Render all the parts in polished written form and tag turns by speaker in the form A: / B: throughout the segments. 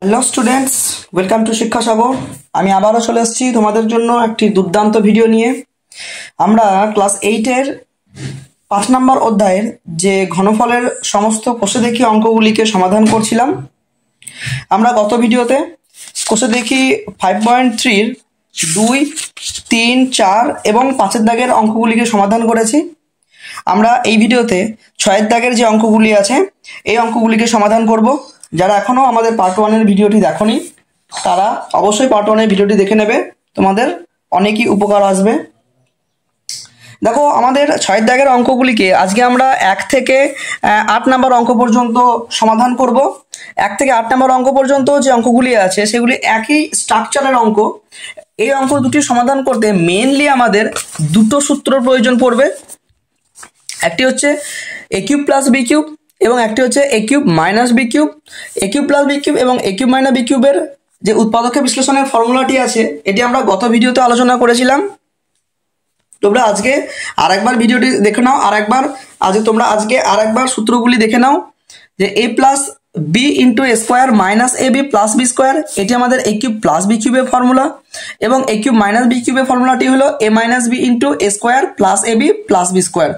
A: Hello students, welcome to শিক্ষা সাগর। আমি আবারও চলে এসেছি তোমাদের জন্য একটি দুর্দান্ত ভিডিও নিয়ে। আমরা ক্লাস 8-এর 5 নম্বর অধ্যায়ের যে ঘনফলের সমস্ত কোষে দেখি অঙ্কগুলিকে সমাধান করছিলাম। আমরা গত ভিডিওতে কোষে দেখি 5.3-র 2, 3, 4 এবং 5-এর দাগের অঙ্কগুলিকে সমাধান করেছি। আমরা এই ভিডিওতে 6-এর দাগের যে অঙ্কগুলি আছে এই অঙ্কগুলিকে সমাধান করব। যারা এখনো আমাদের পার্ট 1-এর ভিডিওটি দেখোনি তারা অবশ্যই পার্ট 1-এর ভিডিওটি দেখে নেবে, তোমাদের অনেকই উপকার আসবে। দেখো, আমাদের 6-এর দাগের অঙ্কগুলিকে আজকে আমরা 1 থেকে 8 নম্বর অঙ্ক পর্যন্ত সমাধান করব। 1 থেকে 8 নম্বর অঙ্ক পর্যন্ত যে অঙ্কগুলি আছে সেগুলি একই স্ট্রাকচারের অঙ্ক। এই অঙ্ক দুটি সমাধান করতে মেইনলি আমাদের দুটো সূত্রের প্রয়োজন পড়বে। একটি হচ্ছে a cube plus b cube এবং একটি হচ্ছে a cube minus b cube. a cube plus b cube এবং a কিউব মাইনাস b কিউবের যে উৎপাদকে বিশ্লেষণের ফর্মুলাটি আছে এটি আমরা গত ভিডিওতে আলোচনা করেছিলাম। তোমরা আজকে আরেকবার ভিডিওটি দেখে নাও, আজকে আরেকবার সূত্রগুলি দেখে নাও যে a plus b into a square minus a b plus b square, এটি আমাদের a কিউব প্লাস b কিউবের ফর্মুলা, এবং a কিউব মাইনাস b কিউবের ফর্মুলাটি হলো a minus b into a square plus a b plus b square.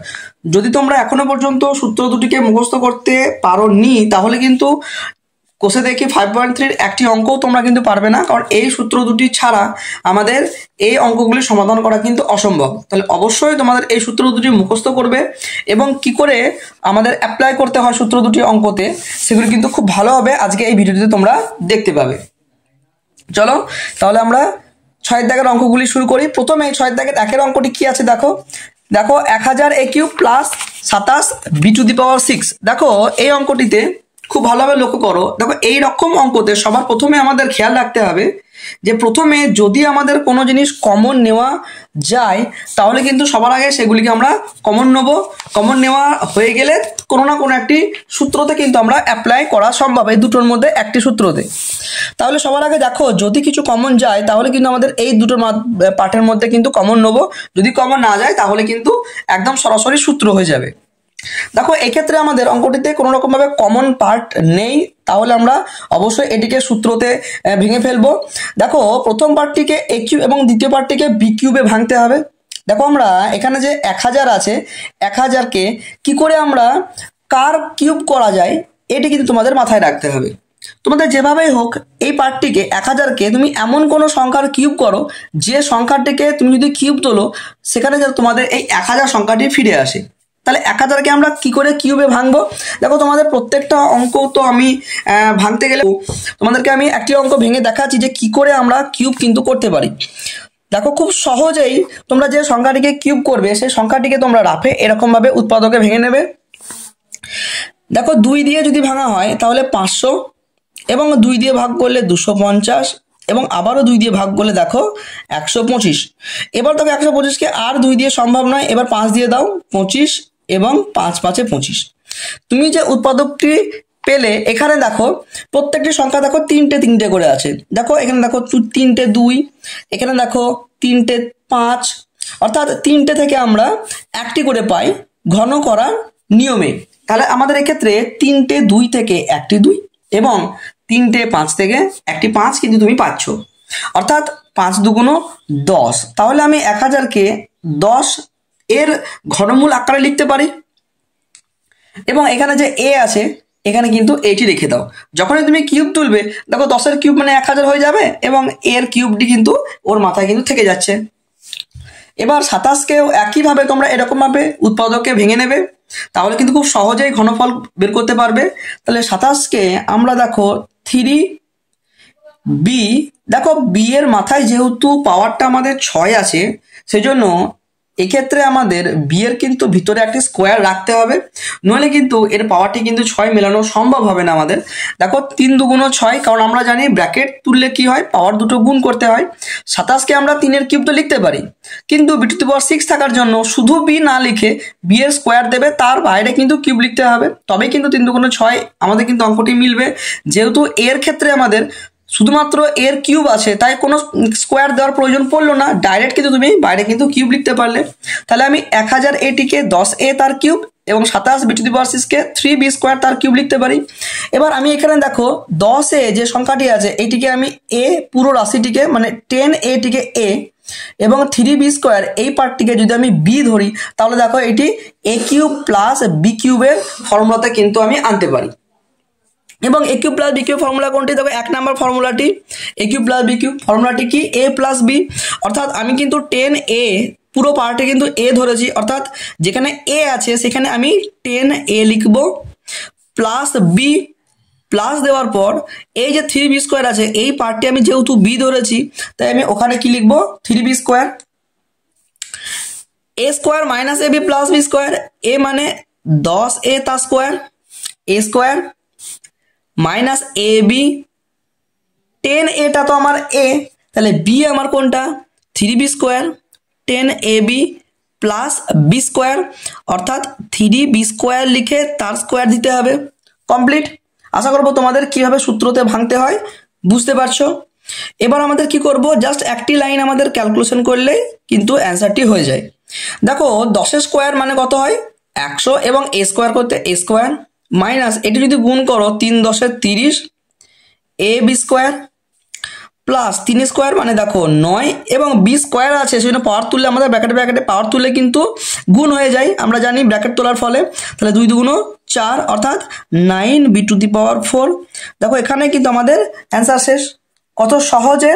A: যদি তোমরা এখনো পর্যন্ত সূত্র দুটিকে মুখস্থ করতে পারোনি তাহলে কিন্তু কোষে দেখি 5.3-র একটি অঙ্কও তোমরা কিন্তু পারবে না, কারণ এই সূত্র দুটি ছাড়া আমাদের এই অঙ্কগুলি সমাধান করা কিন্তু অসম্ভব। তাহলে অবশ্যই তোমাদের এই সূত্র দুটি মুখস্থ করবে এবং কি করে আমাদের অ্যাপ্লাই করতে হয় সূত্র দুটি অঙ্কতে সেগুলি কিন্তু খুব ভালোভাবে আজকে এই ভিডিওটিতে তোমরা দেখতে পাবে। চলো তাহলে আমরা 6-এর দাগের অঙ্কগুলি শুরু করি। প্রথমে 6-এর দাগের 1-এর অঙ্কটি কি আছে দেখো 1000 a cube plus 27 b to the power 6। দেখো এই অঙ্কটিতে খুব ভালোভাবে লক্ষ্য করো। দেখো এই রকম অঙ্কতে সবার প্রথমে আমাদের খেয়াল রাখতে হবে যে প্রথমে যদি আমাদের কোনো জিনিস কমন নেওয়া যায় তাহলে কিন্তু সবার আগে সেগুলিকে আমরা কমন নেব। কমন নেওয়া হয়ে গেলে কোনো না কোনো একটি সূত্রতে কিন্তু আমরা অ্যাপ্লাই করা সম্ভব, এই দুটোর মধ্যে একটি সূত্রতে। তাহলে সবার আগে দেখো যদি কিছু কমন যায় তাহলে কিন্তু আমাদের এই দুটো পার্টের মধ্যে কিন্তু কমন নেব। যদি কমন না যায় তাহলে কিন্তু একদম সরাসরি সূত্র হয়ে যাবে। দেখো এক্ষেত্রে আমাদের অঙ্কটিতে কোনো রকম ভাবে কমন পার্ট নেই, তাহলে আমরা অবশ্যই এটিকে সূত্রতে ভেঙে ফেলবো। দেখো প্রথম পার্টটিকে a কিউব এবং দ্বিতীয় পার্টটিকে b কিউবে ভাঙতে হবে। দেখো আমরা এখানে যে 1000 আছে 1000কে কি করে আমরা কার কিউব করা যায় এটি কিন্তু তোমাদের মাথায় রাখতে হবে। তোমাদের যেভাবেই হোক এই পার্টটিকে 1000কে তুমি এমন কোনো সংখ্যার কিউব করো যে সংখ্যাটিকে তুমি যদি কিউব তোলো সেখানে যেন তোমাদের এই 1000 সংখ্যাটি ফিরে আসে। তাহলে 1000কে আমরা কি করে কিউবে ভাঙবো? দেখো তোমাদের প্রত্যেকটা অঙ্ক তো আমি ভাঙতে গেলে তোমাদেরকে আমি একটি অঙ্ক ভেঙে দেখাচ্ছি যে কি করে আমরা কিউব কিন্তু করতে পারি। দেখো খুব সহজেই তোমরা যে সংখ্যাটিকে কিউব করবে সেই সংখ্যাটিকে তোমরা রাফে এরকম ভাবে উৎপাদকে ভেঙে নেবে। দেখো 2 দিয়ে যদি ভাঙা হয় তাহলে 500, এবং 2 দিয়ে ভাগ করলে 250, এবং আবারও 2 দিয়ে ভাগ করলে দেখো 125। এবার দেখো 125কে আর 2 দিয়ে সম্ভব নয়, এবার 5 দিয়ে দাও 25 এবং 5 5 25। তুমি যে উৎপাদকটি পেলে এখানে দেখো প্রত্যেকটি সংখ্যা দেখো 3টে করে আছে। দেখো এখানে দেখো 3টে 2, এখানে দেখো 3টে 5, অর্থাৎ 3টে থেকে আমরা একটি করে পাই ঘন করার নিয়মে। তাহলে আমাদের এক্ষেত্রে 3টে 2 থেকে একটি 2 এবং 3টে 5 থেকে একটি 5 কিন্তু তুমি পাচ্ছ, অর্থাৎ 5 দুগুণ 10। তাহলে আমি 1000কে 10 এর ঘনমূল আকারে লিখতে পারি, এবং এখানে যে a আছে এখানে কিন্তু এটি রেখে দাও। যখনই তুমি কিউব তুলবে দেখো 10-এর কিউব মানে 1000 হয়ে যাবে এবং এর কিউবটি কিন্তু ওর মাথায় কিন্তু থেকে যাচ্ছে। এবার 27কেও একইভাবে তোমরা এরকম ভাবে উৎপাদককে ভেঙে নেবে, তাহলে কিন্তু খুব সহজেই ঘনফল বের করতে পারবে। তাহলে 27কে আমরা দেখো 3b, দেখো b এর মাথায় যেহেতু পাওয়ারটা আমাদের 6 আছে সেজন্য এক্ষেত্রে আমাদের b এর কিন্তু ভিতরে একটি স্কোয়ার রাখতে হবে, নইলে কিন্তু এর পাওয়ারটি কিন্তু 6 মেলানো সম্ভব হবে না আমাদের। দেখো 3 দুগুণ 6, কারণ আমরা জানি ব্র্যাকেট তুললে কি হয় পাওয়ার দুটো গুণ করতে হয়। 27কে আমরা 3-এর কিউব তো লিখতে পারি, কিন্তু b টু দি পাওয়ার 6 থাকার জন্য শুধু b না লিখে b এর স্কোয়ার দেবে, তার বাইরে কিন্তু কিউব লিখতে হবে, তবে কিন্তু 3 দুগুণ 6 আমাদের কিন্তু অঙ্কটি মিলবে। যেহেতু এর ক্ষেত্রে আমাদের শুধুমাত্র এর কিউব আছে তাই কোনো স্কোয়ার দেওয়ার প্রয়োজন পড়লো না, ডাইরেক্ট কিন্তু তুমি বাইরে কিন্তু কিউব লিখতে পারলে। তাহলে আমি 1000 এটিকে 10a তার কিউব এবং 27 বি টু দি পাওয়ার 6 কে 3b স্কোয়ার তার কিউব লিখতে পারি। এবার আমি এখানে দেখো 10 যে সংখ্যাটি আছে এইটিকে আমি এ পুরো রাশিটিকে মানে 10a টিকে এ এবং 3b স্কোয়ার এই পার্টটিকে যদি আমি বি ধরি তাহলে দেখো এটি এ কিউব প্লাস বি কিউবের ফর্মুলাতে কিন্তু আমি আনতে পারি। এবং A cube plus B cube formula কোনটি? দেখো 1 নম্বর ফর্মুলাটি A cube plus B cube, ফর্মুলাটি কি এ প্লাস বি, অর্থাৎ আমি কিন্তু 10a পুরো পার্টে কিন্তু এ ধরেছি, অর্থাৎ যেখানে এ আছে সেখানে আমি 10a লিখব প্লাস বি, প্লাস দেওয়ার পর এই যে 3b স্কোয়ার আছে এই পার্টটি আমি যেহেতু বি ধরেছি তাই আমি ওখানে কি লিখব 3b স্কোয়ার, এ স্কোয়ার মাইনাস এ বি প্লাস বি স্কোয়ার, এ মানে 10a তার square, A square minus A B, 10a তো আমার এ, তাহলে বি আমার কোনটা 3b square 10ab plus B square, অর্থাৎ 3b স্কোয়ার লিখে তার স্কোয়ার দিতে হবে। কমপ্লিট। আশা করবো তোমাদের কিভাবে সূত্রতে ভাঙতে হয় বুঝতে পারছো। এবার আমাদের কি করব, জাস্ট একটি লাইন আমাদের ক্যালকুলেশন করলেই কিন্তু অ্যান্সারটি হয়ে যায়। দেখো 10 স্কোয়ার মানে কত হয় 100 এবং এ স্কোয়ার করতে এ স্কোয়ার মাইনাস এটি যদি গুণ করো 3 10 30 A B square plus 3 square মানে দেখো 9 এবং বি স্কোয়ার আছে সেজন্য পাওয়ার তুললে আমাদের ব্র্যাকেটে পাওয়ার তুললে কিন্তু গুণ হয়ে যায়, আমরা জানি ব্র্যাকেট তোলার ফলে। তাহলে 2 2 4 অর্থাৎ 9 বি টু দি পাওয়ার 4। দেখো এখানে কিন্তু আমাদের অ্যান্সার শেষ। কত সহজে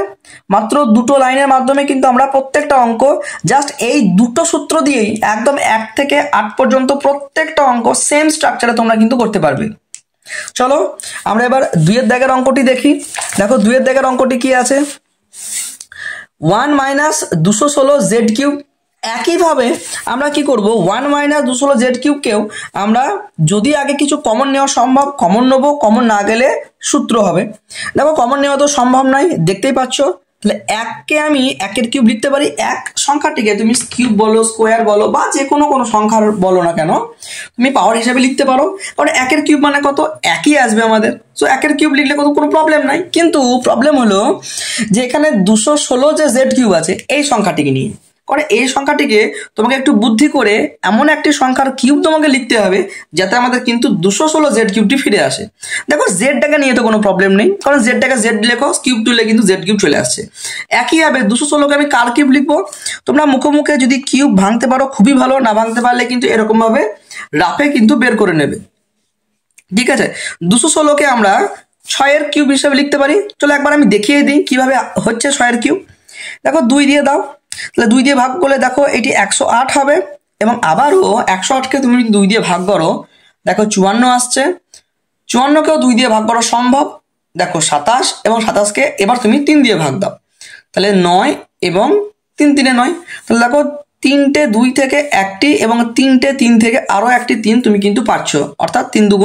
A: মাত্র দুটো লাইনের মাধ্যমে কিন্তু আমরা প্রত্যেকটা অঙ্ক জাস্ট এই দুটো সূত্র দিয়েই একদম 1 থেকে 8 পর্যন্ত প্রত্যেকটা অঙ্ক সেম স্ট্রাকচারে তোমরা কিন্তু করতে পারবে। চলো আমরা এবার 2 এর দাগের অঙ্কটি দেখি। দেখো 2 এর দাগের অঙ্কটি কি আছে 1 মাইনাস 216 জেড কিউব। একইভাবে আমরা কি করব 1 মাইনাস 216 জেড কিউবকেও আমরা যদি আগে কিছু কমন নেওয়া সম্ভব কমন নেবো, কমন না গেলে সূত্র হবে। দেখো কমন নেওয়া তো সম্ভব নয় দেখতেই পাচ্ছ, তাহলে 1কে আমি 1 এর কিউব লিখতে পারি, 1 সংখ্যাটিকে তুমি কিউব বলো স্কোয়ার বলো বা যে কোনো সংখ্যার বলো না কেন তুমি পাওয়ার হিসেবে লিখতে পারো, কারণ 1 এর কিউব মানে কত একই আসবে আমাদের। সো 1 এর কিউব লিখলে কোনো প্রবলেম নাই, কিন্তু প্রবলেম হলো যে এখানে 216 যে জেড কিউব আছে এই সংখ্যাটিকে নিয়ে, কারণ এই সংখ্যাটিকে তোমাকে একটু বুদ্ধি করে এমন একটি সংখ্যার কিউব তোমাকে লিখতে হবে যাতে আমাদের কিন্তু 216 জেড কিউবটি ফিরে আসে। দেখো জেডটাকে নিয়ে তো কোনো প্রবলেম নেই, কারণ জেডটাকে জেড লেখো কিউব তুলে কিন্তু জেড কিউব চলে আসছে। একইভাবে 216কে আমি কার কিউব লিখবো, তোমরা মুখে মুখে যদি কিউব ভাঙতে পারো খুবই ভালো, না ভাঙতে পারলে কিন্তু এরকম ভাবে রাফে কিন্তু বের করে নেবে। ঠিক আছে, 216কে আমরা 6 এর কিউব হিসেবে লিখতে পারি। চলো একবার আমি দেখিয়ে দিই কিভাবে হচ্ছে 6 এর কিউব। দেখো 2 দিয়ে দাও, তাহলে 2 দিয়ে ভাগ করলে দেখো এটি 108 হবে, এবং আবারও 108কে তুমি 2 দিয়ে ভাগ করো দেখো 54 আসছে, 54কেও 2 দিয়ে ভাগ করা সম্ভব, দেখো 27 এবং 27কে এবার তুমি 3 দিয়ে ভাগ দাও, তাহলে 9 এবং 3 3 9, তাহলে দেখো 3টে 2 থেকে 1টি এবং 3টে 3 থেকে আরো একটি 3 তুমি কিন্তু পাচ্ছ, অর্থাৎ 3 2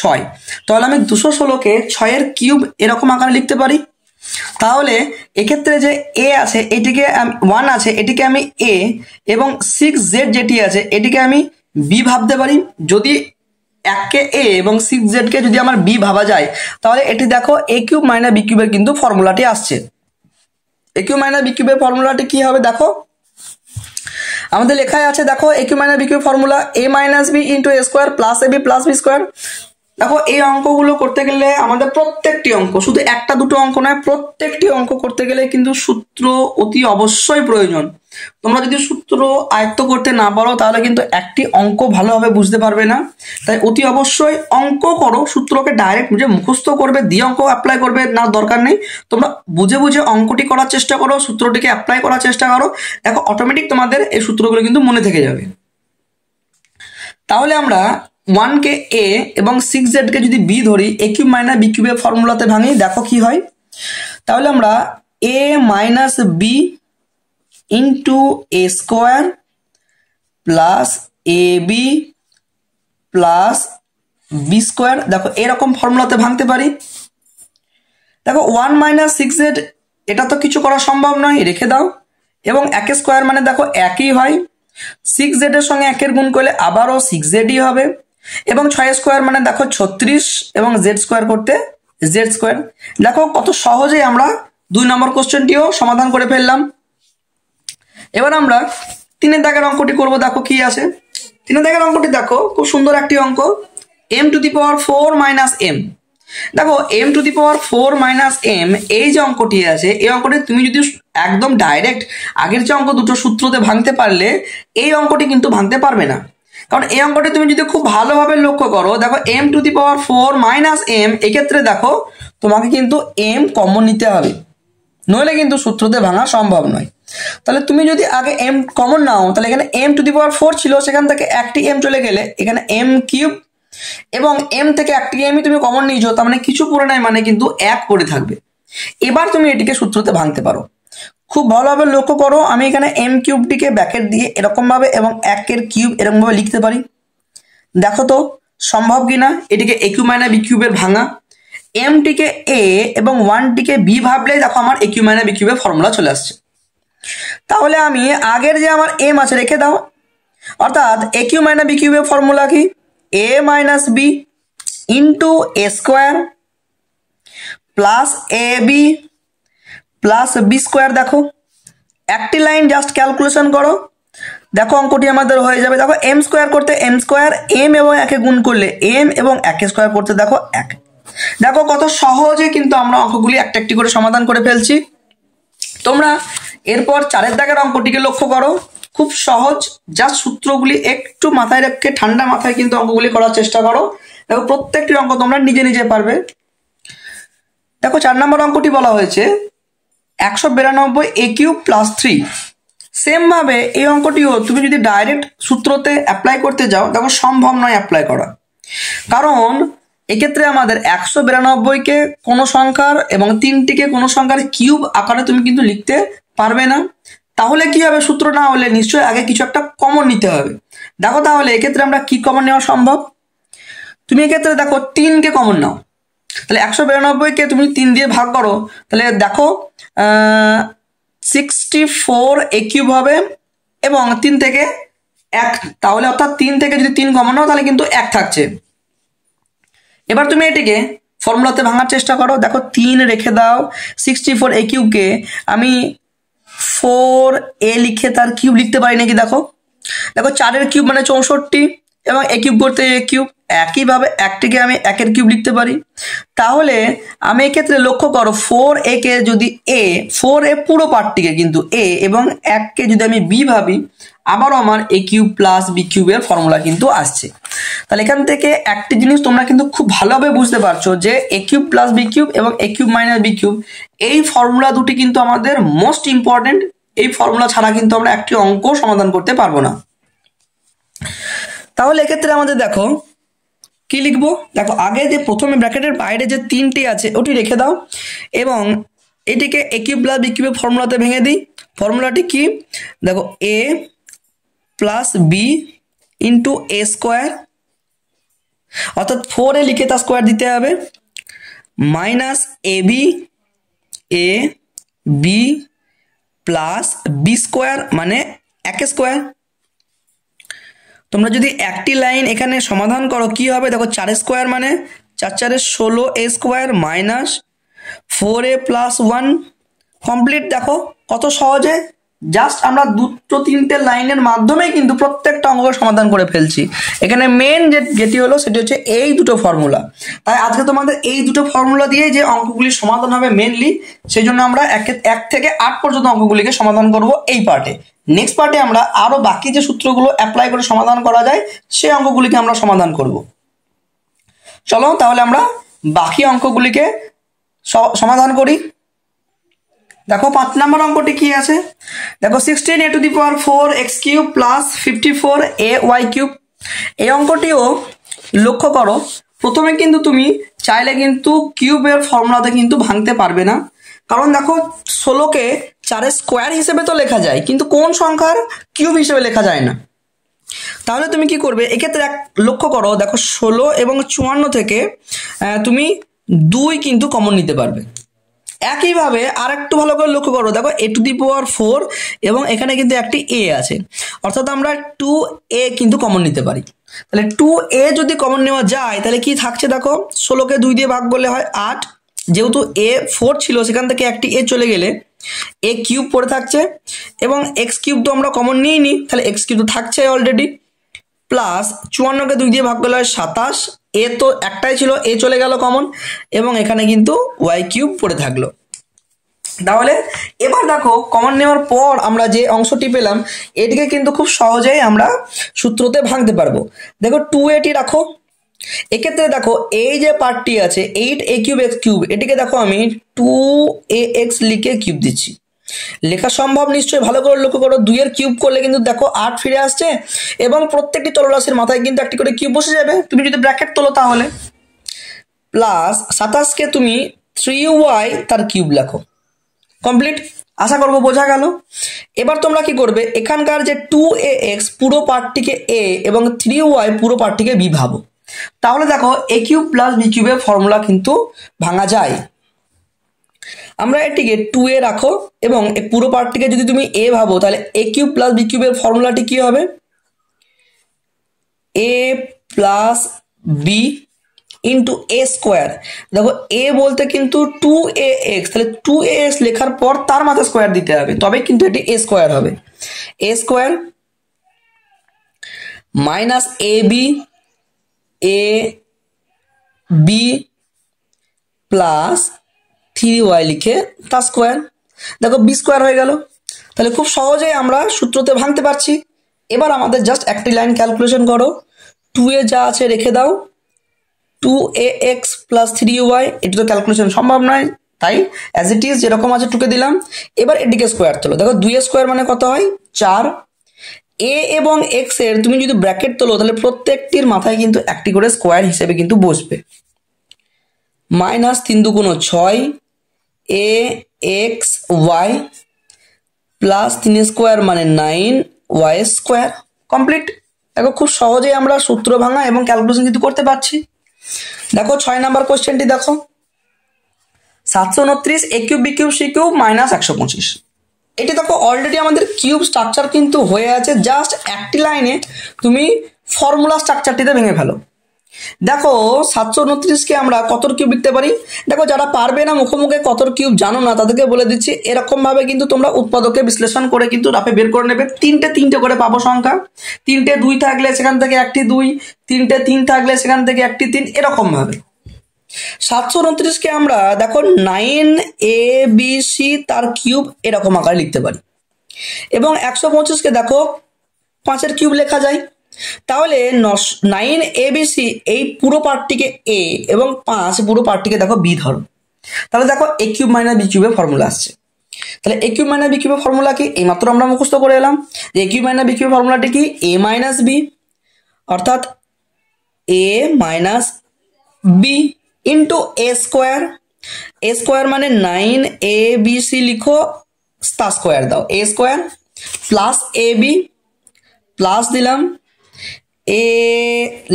A: 6। তাহলে আমি 216কে 6 এর কিউব এরকম আকারে লিখতে পারি। তাহলে এক্ষেত্রে যে এ আছে এটিকে 1 আছে এটিকে আমি এ এবং 6z যেটি আছে এটিকে আমি বি ভাবতে পারি। যদি 1কে এ এবং 6z কে যদি আমার বি ভাবা যায় তাহলে এটি দেখো এ কিউব মাইনাস বি কিউবের কিন্তু ফর্মুলাটি আসছে। এ কিউব মাইনাস বি কিউবের ফর্মুলাটি কি হবে দেখো আমাদের লেখায় আছে, দেখো A cube minus B cube formula A minus B into A square plus A B plus B square. দেখো এই অঙ্কগুলো করতে গেলে আমাদের প্রত্যেকটি অঙ্ক, শুধু একটা দুটো অঙ্ক নয়, প্রত্যেকটি অঙ্ক করতে গেলে কিন্তু সূত্র অতি অবশ্যই প্রয়োজন। তোমরা যদি সূত্র আয়ত্ত করতে না পারো তাহলে কিন্তু একটি অঙ্ক ভালোভাবে বুঝতে পারবে না। তাই অতি অবশ্যই অঙ্ক করো, সূত্রকে ডাইরেক্ট বুঝে মুখস্থ করবে দিয়ে অঙ্ক অ্যাপ্লাই করবে না দরকার নেই। তোমরা বুঝে বুঝে অঙ্কটি করার চেষ্টা করো, সূত্রটিকে অ্যাপ্লাই করার চেষ্টা করো, দেখো অটোমেটিক তোমাদের এই সূত্রগুলো কিন্তু মনে থেকে যাবে। তাহলে আমরা 1কে এ এবং 6z কে যদি বি ধরি এ কিউব মাইনাস বি কিউবের ফর্মুলাতে ভাঙি দেখো কি হয়। তাহলে আমরা এ minus B into A square plus A B plus B square, দেখো এরকম ফর্মুলাতে ভাঙতে পারি। দেখো 1 মাইনাস 6z এটা তো কিছু করা সম্ভব নয়, রেখে দাও, এবং 1 স্কোয়ার মানে দেখো একই হয়, 6z এর সঙ্গে 1 এর গুণ করলে আবারও 6z হবে, এবং 6 স্কোয়ার মানে দেখো 36 এবং জেড স্কোয়ার করতে জেড স্কোয়ার। দেখো কত সহজেই আমরা 2 নম্বর কোশ্চেনটিও সমাধান করে ফেললাম। এবার আমরা 3 এর দাগের অঙ্কটি করব। দেখো কি আছে 3 দাগের অঙ্কটি দেখো, খুব সুন্দর একটি অঙ্ক, m⁴ - m। দেখো m⁴ - m এই যে অঙ্কটি আছে, এই অঙ্কটি তুমি যদি একদম ডাইরেক্ট আগের যে অঙ্ক দুটো সূত্রতে ভাঙতে পারলে, এই অঙ্কটি কিন্তু ভাঙতে পারবে না। কারণ এই অঙ্কটি তুমি যদি খুব ভালোভাবে লক্ষ্য করো, দেখো m⁴ - m, এক্ষেত্রে দেখো তোমাকে কিন্তু m কমন নিতে হবে, নইলে কিন্তু সূত্রতে ভাঙা সম্ভব নয়। তাহলে তুমি যদি আগে m কমন নাও, তাহলে এখানে m⁴ ছিল, সেখান থেকে একটি m চলে গেলে এখানে m³ এবং m থেকে একটি mই তুমি কমন নিয়েছো, তার মানে কিছু পড়ে নাই, মানে কিন্তু 1 পড়ে থাকবে। এবার তুমি এটিকে সূত্রতে ভাঙতে পারো। খুব ভালোভাবে লক্ষ্য করো, আমি এখানে m³ ব্র্যাকেট দিয়ে এরকম ভাবে এবং 1 কিউব এরকম ভাবে লিখতে পারি। দেখো তো সম্ভব কিনা এটিকে a³ - b³ এর ভাঙা। m-টিকে a এবং 1-টিকে b ভাবলেই দেখো আমার a³ - b³ এর ফর্মুলা চলে আসছে। তাহলে আমি আগের যে আমার m আছে রেখে দাও, অর্থাৎ a³ - b³ এর ফর্মুলা কি, a - b into a square plus ab plus b square. দেখো একটি লাইন জাস্ট ক্যালকুলেশন করো, দেখো অঙ্কটি আমাদের হয়ে যাবে। দেখো m স্কোয়ার করতে m স্কোয়ার, m এবং 1 গুণ করলে m এবং 1 স্কোয়ার করতে দেখো 1। দেখো কত সহজে কিন্তু আমরা অঙ্কগুলি একটা একটি করে সমাধান করে ফেলছি। তোমরা এরপর 4 দাগের অঙ্কটিকে লক্ষ্য করো, খুব সহজ, জাস্ট সূত্রগুলি একটু মাথায় রেখে ঠান্ডা মাথায় কিন্তু অঙ্কগুলি করার চেষ্টা করো। দেখো প্রত্যেকটি অঙ্ক তোমরা নিজে নিজে পারবে। দেখো 4 নম্বর অঙ্কটি বলা হয়েছে 192 a³ + 3। সেম ভাবে এই অঙ্কটিও তুমি যদি ডাইরেক্ট সূত্রতে অ্যাপ্লাই করতে যাও, দেখো সম্ভব নয় অ্যাপ্লাই করা। কারণ এক্ষেত্রে আমাদের 192কে কোনো সংখ্যার এবং 3টিকে কোনো সংখ্যার কিউব আকারে তুমি কিন্তু লিখতে পারবে না। তাহলে কি হবে, সূত্র না হলে নিশ্চয়ই আগে কিছু একটা কমন নিতে হবে। দেখো তাহলে এক্ষেত্রে আমরা কি কমন নেওয়া সম্ভব, তুমি এক্ষেত্রে দেখো 3কে কমন নাও। তাহলে 192কে তুমি 3 দিয়ে ভাগ করো, তাহলে দেখো 64 a³ হবে এবং 3 থেকে 1, তাহলে অর্থাৎ 3 থেকে যদি 3 কমন নাও তাহলে কিন্তু 1 থাকছে। এবার তুমি এটিকে ফর্মুলাতে ভাঙার চেষ্টা করো। দেখো 3 রেখে দাও, 64 a³ আমি 4a লিখে তার কিউব লিখতে পারি নাকি, দেখো 4 কিউব মানে 64 এবং a³ করতে a³, একইভাবে 1টিকে আমি 1 কিউব লিখতে পারি। তাহলে আমি এক্ষেত্রে লক্ষ্য করো 4a কে যদি a, 4a পুরো পার্টটিকে কিন্তু a এবং 1কে যদি আমি b ভাবি, আবারও আমার a³ + b³ এর ফর্মুলা কিন্তু আসছে। তাহলে এখান থেকে একটি জিনিস তোমরা কিন্তু খুব ভালোভাবে বুঝতে পারছো যে a³ + b³ এবং a³ - b³ এই ফর্মুলা দুটি কিন্তু আমাদের মোস্ট ইম্পর্টেন্ট। এই ফর্মুলা ছাড়া কিন্তু আমরা একটি অঙ্ক সমাধান করতে পারবো না। তাহলে এক্ষেত্রে আমাদের দেখো কি লিখবো, দেখো আগে যে প্রথমে ব্র্যাকেটের বাইরে যে 3টি আছে ওটি রেখে দাও এবং এটিকে a³ + b³ এর ফর্মুলাতে ভেঙে দিই। ফর্মুলাটি কি, দেখো a + b into a square, অর্থাৎ 4a লিখে তার স্কোয়ার দিতে হবে, minus ab a b plus b square মানে 1 স্কোয়ার। তোমরা যদি একটি লাইন এখানে সমাধান করো কি হবে, দেখো 4 স্কোয়ার মানে 4 × 4 = 16a square minus 4a + 1 complete. দেখো কত সহজে জাস্ট আমরা 2-3টে লাইনের মাধ্যমে কিন্তু প্রত্যেকটা অঙ্ক সমাধান করে ফেলছি। এখানে মেন যেটি হলো সেটি হচ্ছে এই দুটো ফর্মুলা। তাই আজকে তোমাদের এই দুটো ফর্মুলা দিয়ে যে অঙ্কগুলি সমাধান হবে মেনলি, সেই জন্য আমরা 1 থেকে 8 পর্যন্ত অঙ্কগুলিকে সমাধান করব এই পার্টে। নেক্সট পার্টে আমরা আরো বাকি যে সূত্রগুলো অ্যাপ্লাই করে সমাধান করা যায় সেই অঙ্কগুলিকে আমরা সমাধান করব। চলো তাহলে আমরা বাকি অঙ্কগুলিকে সমাধান করি। দেখো 5 নম্বর অঙ্কটি কি আছে, দেখো 16a⁴ x³ + 54ay³ এই অঙ্কটিও লক্ষ্য করো। প্রথমে কিন্তু তুমি চাইলে কিন্তু কিউবের ফর্মুলাতে কিন্তু ভাঙতে পারবে না, কারণ দেখো 16কে 4 স্কোয়ার হিসেবে তো লেখা যায়, কিন্তু কোন সংখ্যার কিউব হিসেবে লেখা যায় না। তাহলে তুমি কি করবে, এক্ষেত্রে লক্ষ্য করো, দেখো 16 এবং 54 থেকে তুমি 2 কিন্তু কমন নিতে পারবে। একইভাবে আর একটু ভালো করে লক্ষ্য করো, দেখো a⁴ এবং এখানে কিন্তু একটি a আছে, অর্থাৎ আমরা 2a কিন্তু কমন নিতে পারি। তাহলে 2a যদি কমন নেওয়া যায় তাহলে কি থাকছে, দেখো 16কে 2 দিয়ে ভাগ করলে হয় 8, যেহেতু a 4 ছিল সেখান থেকে একটি a চলে গেলে a³ পড়ে থাকছে এবং x³ তো আমরা কমন নিইনি, তাহলে x³ তো থাকছে অলরেডি। প্লাস 54কে 2 দিয়ে ভাগ করলে হয় 27, এ তো একটাই ছিল, এ চলে গেল কমন, এবং এখানে কিন্তু ওয়াই কিউব পড়ে থাকলো। তাহলে এবার দেখো কমন নেওয়ার পর আমরা যে অংশটি পেলাম এটিকে কিন্তু খুব সহজেই আমরা সূত্রতে ভাঙতে পারবো। দেখো 2a রাখো, এক্ষেত্রে দেখো এই যে পার্টটি আছে 8a কিউব x কিউব, এটিকে দেখো আমি 2ax লিখে কিউব দিচ্ছি। লেখা সম্ভব নিশ্চয়ই, ভালো করে লক্ষ্য করো, 2 এর কিউব করলে কিন্তু দেখো 8 ফিরে আসছে, এবং প্রত্যেকটি চলরাশির মাথায় কিন্তু একটি করে কিউব বসে যাবে তুমি যদি ব্র্যাকেট তোলো তাহলে। প্লাস 27কে তুমি 3y তার কিউব লেখো। কমপ্লিট, আশা করবো বোঝা গেল। এবার তোমরা কি করবে, এখানকার যে 2ax পুরো পার্টটিকে a এবং 3y পুরো পার্টটিকে b ভাবো, তাহলে দেখো a কিউব প্লাস b কিউবের ফর্মুলা কিন্তু ভাঙা যায়। আমরা এটিকে 2a রাখো, এবং এই পুরো পার্টটিকে যদি তুমি a ভাবো তাহলে a কিউব প্লাস b কিউবের ফর্মুলাটি কি হবে, a plus b into A square. দেখো এ বলতে কিন্তু 2ax, তাহলে 2ax লেখার পর তার মাথায় স্কোয়ার দিতে হবে, তবে কিন্তু এটি এ স্কোয়ার হবে। এ স্কোয়ার মাইনাস এ বি প্লাস 3y লিখে তার স্কোয়ার, দেখো বি স্কোয়ার হয়ে গেল। তাহলে খুব সহজেই আমরা সূত্রতে ভাঙতে পারছি। এবার আমাদের জাস্ট একটি লাইন ক্যালকুলেশন করো, 2a যা আছে রেখে দাও, 2ax প্লাস 3y, এটি তো ক্যালকুলেশন সম্ভব নয়, তাই অ্যাজ ইট ইজ যেরকম আছে টুকে দিলাম। এবার এটিকে স্কোয়ার তোলো, দেখো 2a স্কোয়ার মানে কত হয় 4, a এবং x এর তুমি যদি ব্র্যাকেট তোলো তাহলে প্রত্যেকটির মাথায় কিন্তু একটি করে স্কোয়ার হিসেবে কিন্তু বসবে। মাইনাস 3 দুগুণ 6 ax y প্লাস 3 স্কোয়ার মানে 9y স্কোয়ার। কমপ্লিট, দেখো খুব সহজেই আমরা সূত্র ভাঙা এবং ক্যালকুলেশন কিন্তু করতে পারছি। দেখো 6 নাম্বার কোশ্চেনটি দেখো, 729 a cube b cube c cube minus 125। এটি দেখো অলরেডি আমাদের কিউব স্ট্রাকচার কিন্তু হয়ে আছে, জাস্ট একটি লাইনে তুমি ফর্মুলা স্ট্রাকচারটিতে ভেঙে ফেলো। দেখো 729কে আমরা কতর কিউব লিখতে পারি, দেখো যারা পারবে না মুখোমুখি কতর কিউব জানো না তাদেরকে বলে দিচ্ছি, এরকম ভাবে কিন্তু তোমরা উৎপাদকে বিশ্লেষণ করে কিন্তু রাফে বের করে নেবে। তিনটে করে পাবো সংখ্যা, 3টে 2 থাকলে সেখান থেকে একটি 2, 3টে 3 থাকলে সেখান থেকে একটি 3, এরকম ভাবে। 729কে আমরা দেখো 9abc তার কিউব এরকম আকারে লিখতে পারি, এবং 125কে দেখো 5-এর কিউব লেখা যায়। তাহলে 9abc এই পুরো পার্টটিকে a এবং 5 পুরো পার্টটিকে দেখো b ধরো, তাহলে দেখো a কিউব মাইনাস b কিউবের ফর্মুলা আসছে। তাহলে a কিউব মাইনাস b কিউবের ফর্মুলা কি, এইমাত্র আমরা মুখস্থ করে এলাম যে a কিউব মাইনাস b কিউবের ফর্মুলাটি কি, a মাইনাস b, অর্থাৎ a minus b into A square. A square মানে 9abc লিখো, তার স্কোয়ার দাও, এ square plus A B plus দিলাম এ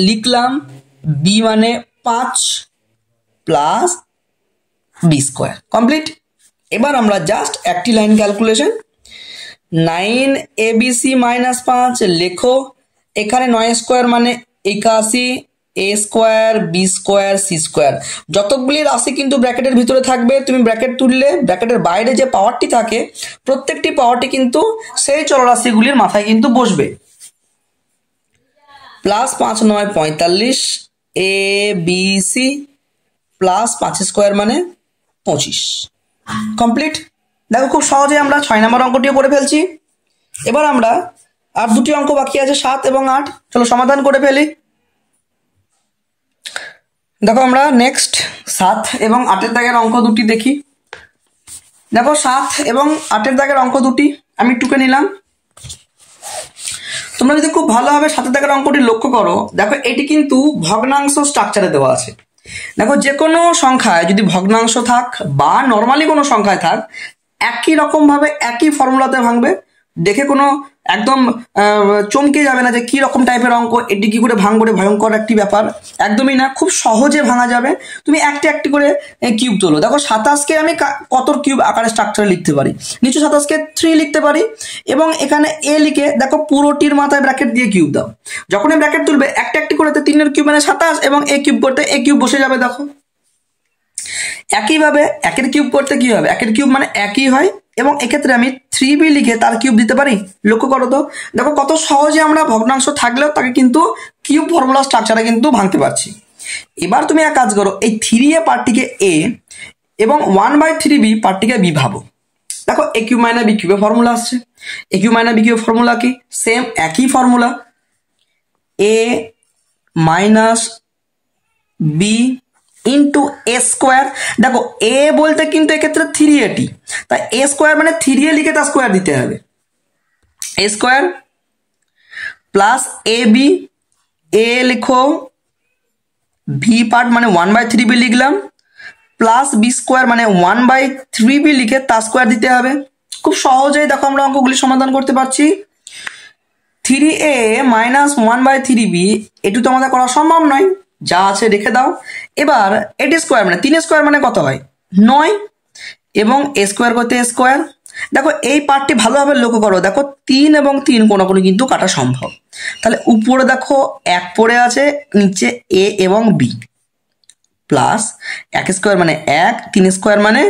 A: লিখলাম, বি মানে 5 প্লাস বি স্কোয়ার। কমপ্লিট, এবার আমরা জাস্ট একটি লাইন ক্যালকুলেশন, 9abc মাইনাস 5 লেখো, এখানে 9 স্কোয়ার মানে 81, A square B square C square, যতগুলি রাশি কিন্তু ব্র্যাকেটের ভিতরে থাকবে, তুমি ব্র্যাকেট তুললে ব্র্যাকেটের বাইরে যে পাওয়ারটি থাকে প্রত্যেকটি পাওয়ারটি কিন্তু সেই চলরাশিগুলির মাথায় কিন্তু বসবে। Plus 5 9 45 A B C plus 5 square মানে 25। কমপ্লিট, দেখো খুব সহজে আমরা 6 নম্বর অঙ্কটিও করে ফেলছি। এবার আমরা আর দুটি অঙ্ক বাকি আছে 7 এবং 8, চলো সমাধান করে ফেলি। দেখো আমরা নেক্সট 7 এবং 8-এর দাগের অঙ্ক দুটি দেখি। দেখো 7 এবং 8-এর দাগের অঙ্ক দুটি আমি টুকে নিলাম। তোমরা যদি খুব ভালোভাবে 7-এর দাগের অঙ্কটি লক্ষ্য করো, দেখো এটি কিন্তু ভগ্নাংশ স্ট্রাকচারে দেওয়া আছে। দেখো যে কোনো সংখ্যায় যদি ভগ্নাংশ থাক বা নর্মালি কোনো সংখ্যায় থাক, একই রকম ভাবে একই ফর্মুলাতে ভাঙবে, দেখে কোনো একদম চমকে যাবে না যে কি রকম টাইপের অঙ্ক, এটি কি করে ভাঙবো রে, ভয়ঙ্কর একটি ব্যাপার, একদমই না, খুব সহজে ভাঙা যাবে। তুমি একটি করে কিউব তোলো, দেখো 27কে আমি কত কিউব আকারে স্ট্রাকচারে লিখতে পারি, নিচে 27কে 3 লিখতে পারি, এবং এখানে এ লিখে দেখো পুরোটির মাথায় ব্র্যাকেট দিয়ে কিউব দাও। যখন এই ব্র্যাকেট তুলবে একটি করে 3-এর কিউব মানে 27, এবং এ কিউব করতে এ কিউব বসে যাবে। দেখো একইভাবে 1-এর কিউব করতে কি হবে, 1-এর কিউব মানে একই হয়, এবং এক্ষেত্রে আমি 3b লিখে তার কিউব দিতে পারি। লক্ষ্য করো তো, দেখো কত সহজে আমরা ভগ্নাংশ থাকলেও তাকে কিন্তু কিউব ফর্মুলা স্ট্রাকচারে কিন্তু ভাঙতে পারছি। এবার তুমি এক কাজ করো, এই 3a পার্টটিকে a এবং 1/3b পার্টটিকে b ভাবো। দেখো a কিউব মাইনাস b কিউবের ফর্মুলা আসছে। a কিউব মাইনাস b কিউবের ফর্মুলা কি? সেম একই formula, a minus b into A square. দেখো এ বলতে কিন্তু এক্ষেত্রে 3at, তাই এ স্কোয়ার মানে 3a লিখে তার স্কোয়ার দিতে হবে। এ স্কোয়ার প্লাস এ বি, এ লিখো, ভি পার্ট মানে 1/3b লিখলাম, প্লাস বি স্কোয়ার মানে 1/3b লিখে তার স্কোয়ার দিতে হবে। খুব সহজেই দেখো আমরা অঙ্কগুলি সমাধান করতে পারছি। 3a মাইনাস 1/3b এটু তো আমাদের করা সম্ভব নয়, যা আছে রেখে দাও। এবার এটি স্কোয়ার মানে 3 স্কোয়ার মানে কত হয়? 9, এবং এ স্কোয়ার করতে এ স্কোয়ার। দেখো এই পার্টটি ভালোভাবে লক্ষ্য করো, দেখো 3 এবং 3 কোনো কোনো কিন্তু কাটা সম্ভব। তাহলে উপরে দেখো 1 পড়ে আছে, নিচে এ এবং বি, প্লাস 1 স্কোয়ার মানে 1, 3 স্কোয়ার মানে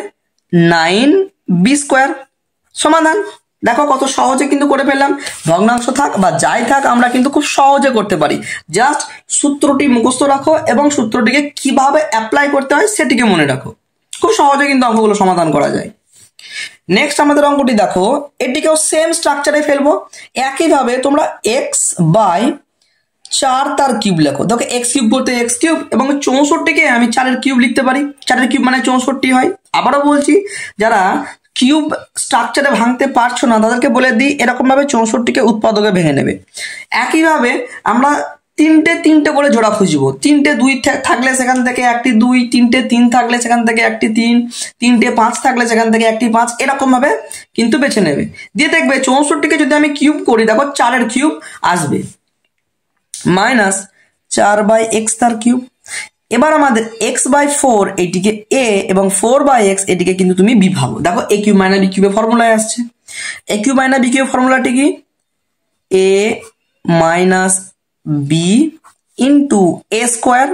A: 9b স্কোয়ার। সমাধান দেখো কত সহজে কিন্তু করে ফেললাম। ভগ্নাংশ থাক বা যাই থাক আমরা কিন্তু খুব সহজে করতে পারি। জাস্ট সূত্রটি মুখস্থ রাখো এবং সূত্রটিকে কিভাবে অ্যাপ্লাই করতে হয় সেটিকে মনে রাখো। খুব সহজে কিন্তু অঙ্কগুলো সমাধান করা যায়। নেক্সট আমাদের অঙ্কটি দেখো, এটিকেও সেম স্ট্রাকচারে ফেলবো। একইভাবে তোমরা x/4 তার কিউব লেখো। দেখো এক্স কিউব করতে এক্স কিউব, এবং 64কে আমি 4-এর কিউব লিখতে পারি। 4-এর কিউব মানে 64 হয়। আবারও বলছি, যারা কিউব স্ট্রাকচারে ভাঙতে পারছো না তাদেরকে বলে দিই এরকম ভাবে 64কে উৎপাদকে ভেঙে নেবে। একইভাবে আমরা তিনটে করে জোড়া খুঁজবো। 3টে 2 থাকলে সেখান থেকে একটি 2, 3টে 3 থাকলে সেখান থেকে একটি 3, 3টে 5 থাকলে সেখান থেকে একটি 5, এরকম ভাবে কিন্তু বেছে নেবে। দিয়ে দেখবে 64কে যদি আমি কিউব করি, দেখো 4-এর কিউব আসবে, মাইনাস 4/x তার কিউব। এবার আমাদের x/4 এটিকে a এবং 4/x এটিকে কিন্তু তুমি b ভাবো। দেখো a কিউব মাইনাস b কিউবের ফর্মুলায় আসছে। a কিউব মাইনাস b কিউবের ফর্মুলাটি কি? a minus b into a square,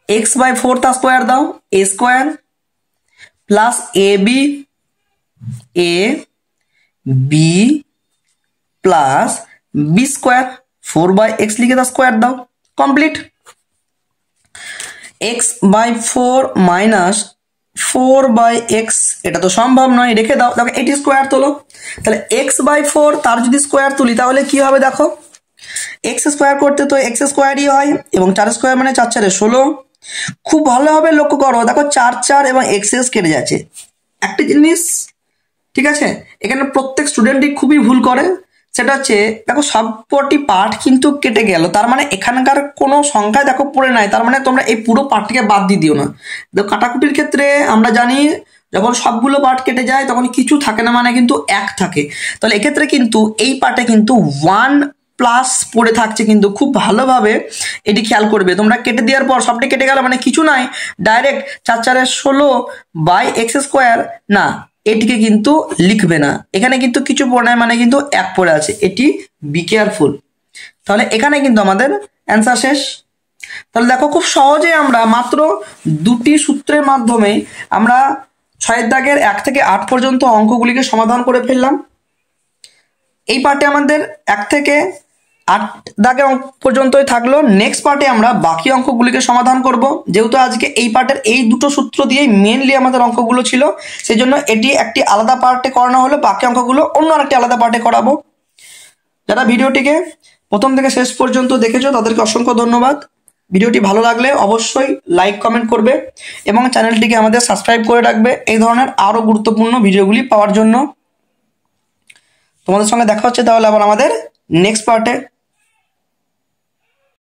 A: x/4 তার স্কোয়ার দাও, a square, plus a b plus b square, 4/x লিখে তার স্কোয়ার দাও, কমপ্লিট। x/4 মাইনাস 4/x এটা তো সম্ভব নয়, রেখে দাও। দেখো এটি স্কোয়ার তোলো, তাহলে x/4 তার যদি স্কোয়ার তুলি তাহলে কি হবে? দেখো এক্স স্কোয়ার করতে তো এক্স স্কোয়ারই হয়, এবং 4 স্কোয়ার মানে 4×4 16। খুব ভালোভাবে লক্ষ্য করো, দেখো 4 এবং এক্স কেটে যাচ্ছে। একটি জিনিস ঠিক আছে, এখানে প্রত্যেক স্টুডেন্টই খুবই ভুল করে, সেটা হচ্ছে দেখো সবকটি পার্ট কিন্তু কেটে গেল, তার মানে এখানকার কোনো সংখ্যায় দেখো পড়ে নাই, তার মানে তোমরা এই পুরো পার্টটিকে বাদ দিয়ে দিও না। দেখো কাটাকুটির ক্ষেত্রে আমরা জানি যখন সবগুলো পার্ট কেটে যায় তখন কিছু থাকে না, মানে কিন্তু 1 থাকে। তাহলে এক্ষেত্রে কিন্তু এই পার্টে কিন্তু 1 প্লাস পড়ে থাকছে, কিন্তু খুব ভালোভাবে এটি খেয়াল করবে। তোমরা কেটে দেওয়ার পর সবটি কেটে গেল মানে কিছু নাই, ডাইরেক্ট 4×4 16/x স্কোয়ার, না এটিকে কিন্তু লিখবে না, এখানে কিন্তু কিছু পড়ে নাই মানে কিন্তু 1 পড়ে আছে, এটি বি কেয়ারফুল। তাহলে এখানে কিন্তু আমাদের অ্যান্সার শেষ। তাহলে দেখো খুব সহজে আমরা মাত্র 2টি সূত্রের মাধ্যমে আমরা 6 দাগের 1 থেকে 8 পর্যন্ত অঙ্কগুলিকে সমাধান করে ফেললাম। এই পার্টে আমাদের 1 থেকে 8 দাগের অঙ্ক পর্যন্তই থাকলো। নেক্সট পার্টে আমরা বাকি অঙ্কগুলিকে সমাধান করব। যেহেতু আজকে এই পার্টের এই দুটো সূত্র দিয়েই মেনলি আমাদের অঙ্কগুলো ছিল, সেই জন্য এটি একটি আলাদা পার্টে করানো হলো, বাকি অঙ্কগুলো অন্য আরেকটি আলাদা পার্টে করাবো। যারা ভিডিওটিকে প্রথম থেকে শেষ পর্যন্ত দেখেছো তাদেরকে অসংখ্য ধন্যবাদ। ভিডিওটি ভালো লাগলে অবশ্যই লাইক কমেন্ট করবে এবং চ্যানেলটিকে আমাদের সাবস্ক্রাইব করে রাখবে এই ধরনের আরো গুরুত্বপূর্ণ ভিডিওগুলি পাওয়ার জন্য। তোমাদের সঙ্গে দেখা হচ্ছে তাহলে আবার আমাদের নেক্সট পার্টে।